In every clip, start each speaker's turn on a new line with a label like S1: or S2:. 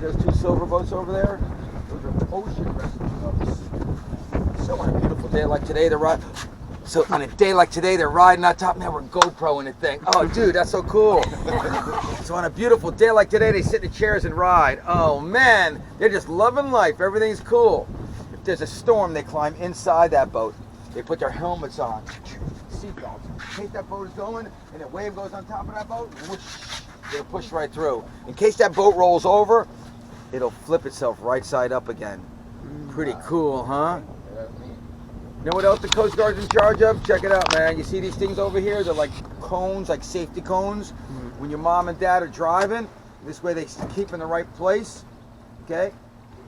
S1: those two silver boats over there? Those are ocean rescue boats. So on a beautiful day like today, they're riding. So on a day like today, they're riding on top. Man, we're GoProing the thing. Oh, dude, that's so cool. So on a beautiful day like today, they sit in the chairs and ride. Oh man, they're just loving life. Everything's cool. If there's a storm, they climb inside that boat. They put their helmets on, seatbelts. In case that boat is going and a wave goes on top of that boat, whoosh, they'll push right through. In case that boat rolls over, it'll flip itself right side up again. Pretty cool, huh? You know what else the Coast Guard's in charge of? Check it out, man. You see these things over here? They're like cones, like safety cones. When your mom and dad are driving, this way they keep in the right place, okay?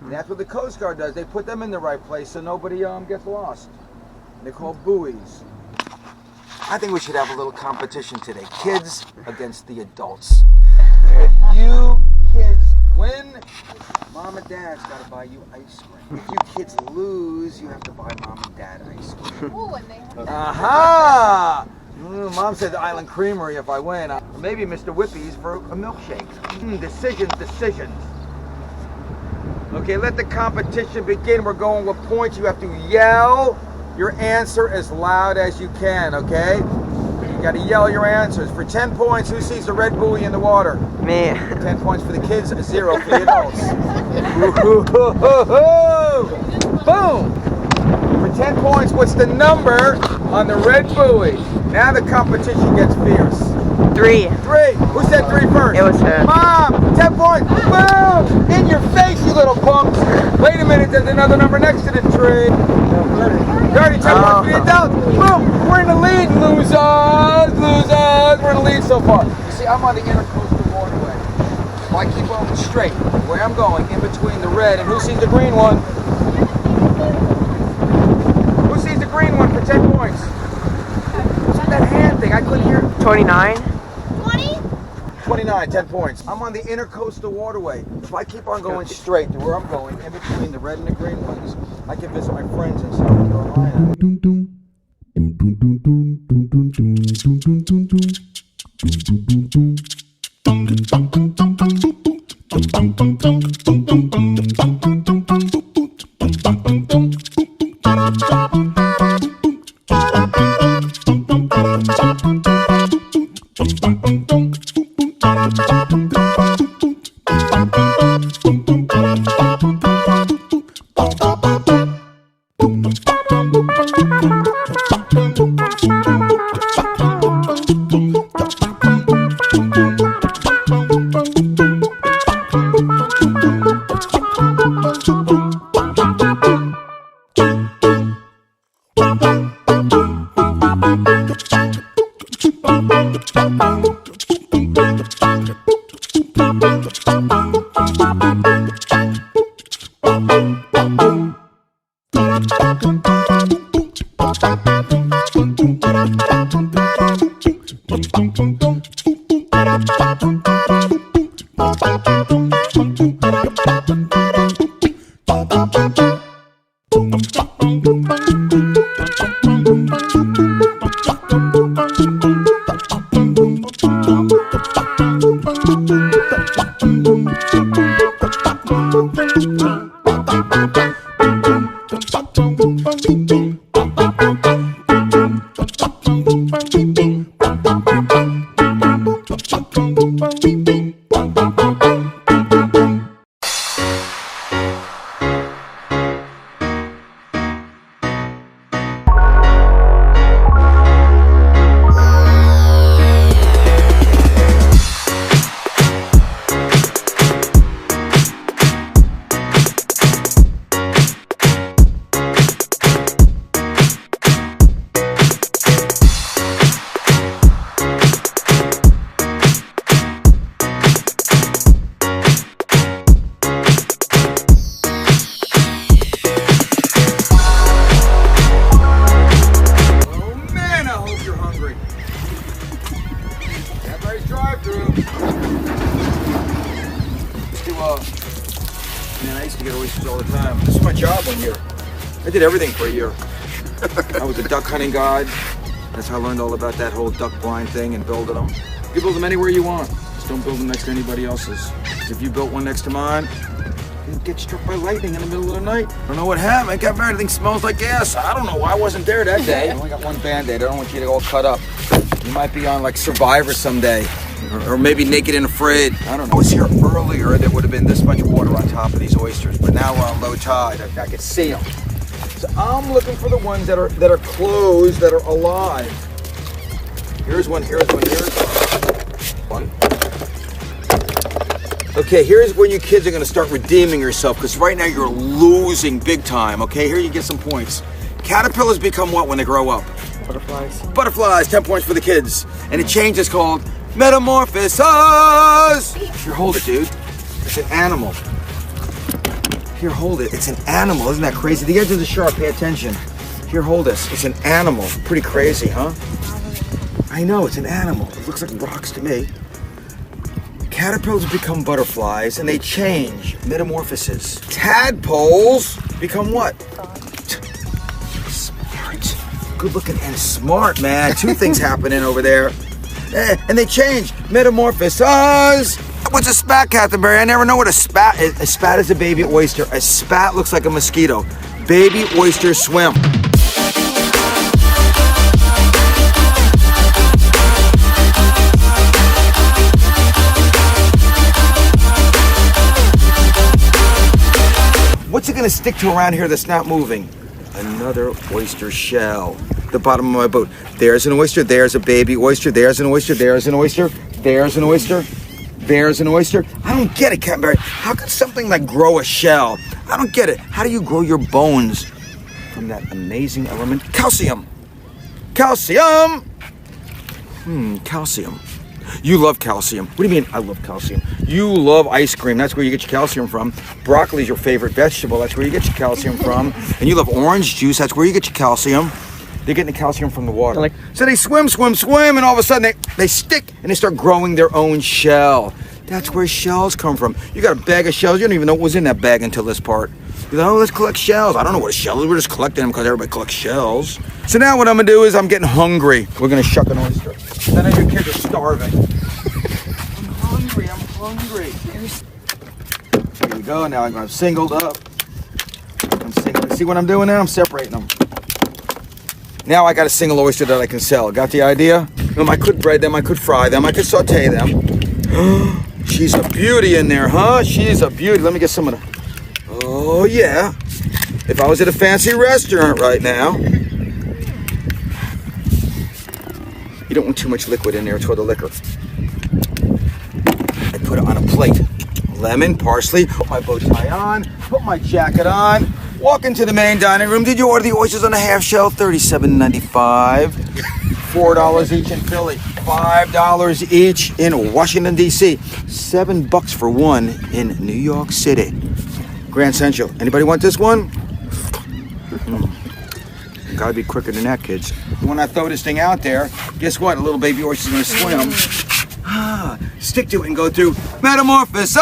S1: And that's what the Coast Guard does. They put them in the right place so nobody gets lost. They're called buoys. I think we should have a little competition today. Kids against the adults. If you kids win, Mom and Dad's got to buy you ice cream. If you kids lose, you have to buy Mom and Dad ice cream.
S2: Ooh, and they have
S1: Aha! Mom said the Island Creamery if I win. Maybe Mr. Whippy's for a milkshake. Decisions. Okay, let the competition begin. We're going with points. You have to yell your answer as loud as you can, okay? You gotta yell your answers. For 10 points, who sees the red buoy in the water?
S3: Me.
S1: 10 points for the kids, 0 for the adults. Boom! For 10 points, what's the number on the red buoy? Now the competition gets fierce.
S3: 3.
S1: 3. Who said 3 first?
S3: It was her.
S1: Mom! 10 points! Boom! In your face, you little punks! Wait a minute, there's another number next to the tree. 30, 10 points for the adults. Boom! We're in the lead, losers! We're in the lead so far. You see, I'm on the intercoastal waterway. So I keep on straight. Where I'm going, in between the red, and who sees the green one? Who sees the green one for 10 points? What's with that hand thing? I couldn't hear.
S3: 29.
S1: 29, 10 points. I'm on the intercoastal waterway. If I keep on going straight to where I'm going, in between the red and the green ones, I can visit my friends in South Carolina. Man, I used to get oysters all the time. This was my job 1 year. I did everything for a year. I was a duck hunting guide. That's how I learned all about that whole duck blind thing and building them. You build them anywhere you want. Just don't build them next to anybody else's. If you built one next to mine, you'd get struck by lightning in the middle of the night. I don't know what happened. I got married. Everything smells like gas. I don't know why I wasn't there that day. I only got one Band-Aid. I don't want you to get all cut up. You might be on like Survivor someday. Or maybe Naked and Afraid. I don't know. I was here earlier. There would have been this much water on top of these oysters. But now we're on low tide. I can see them. So I'm looking for the ones that are closed, that are alive. Here's one. Here's one. Okay, here's when you kids are going to start redeeming yourself, because right now you're losing big time, okay? Here you get some points. Caterpillars become what when they grow up?
S2: Butterflies.
S1: Butterflies, 10 points for the kids. And the change is called metamorphosis. Here, hold it, dude. It's an animal. Here, hold it. It's an animal. Isn't that crazy? The edges are sharp. Pay attention. Here, hold this. It's an animal. Pretty crazy, huh? I know, it's an animal. It looks like rocks to me. Caterpillars become butterflies and they change, metamorphosis. Tadpoles become what? Smart. Good looking and smart, man. Two things happening over there. And they change, metamorphosis. What's a spat, Captain Barry? I never know what a spat is. A spat is a baby oyster. A spat looks like a mosquito. Baby oysters swim. What's it gonna stick to around here that's not moving? Another oyster shell. The bottom of my boat. There's an oyster, there's a baby oyster, there's an oyster, there's an oyster, there's an oyster, there's an oyster. I don't get it, Captain Barry. How could something like grow a shell? I don't get it. How do you grow your bones from that amazing element? Calcium. Calcium! Calcium. You love calcium. What do you mean I love calcium? You love ice cream. That's where you get your calcium from. Broccoli is your favorite vegetable. That's where you get your calcium from. And you love orange juice. That's where you get your calcium. They're getting the calcium from the water. So they swim, and all of a sudden they stick and they start growing their own shell. That's where shells come from. You got a bag of shells. You don't even know what was in that bag until this part. You're like, oh, let's collect shells. I don't know what a shell is. We're just collecting them because everybody collects shells. So now what I'm going to do is I'm getting hungry. We're going to shuck an oyster. None of your kids are starving. I'm hungry. Here we go. Now I'm singled up. See what I'm doing now? I'm separating them. Now I got a single oyster that I can sell. Got the idea? I could bread them. I could fry them. I could saute them. She's a beauty in there, huh? She's a beauty. Let me get some of the... Oh, yeah. If I was at a fancy restaurant right now... You don't want too much liquid in there. It's called the liquor. I put it on a plate. Lemon, parsley, put my bow tie on, put my jacket on, walk into the main dining room. Did you order the oysters on a half shell? $37.95. $4 each in Philly. $5 each in Washington, D.C. $7 for one in New York City. Grand Central. Anybody want this one? Gotta be quicker than that, kids. When I throw this thing out there, guess what? A little baby oyster's gonna swim. Stick to it and go through metamorphosis!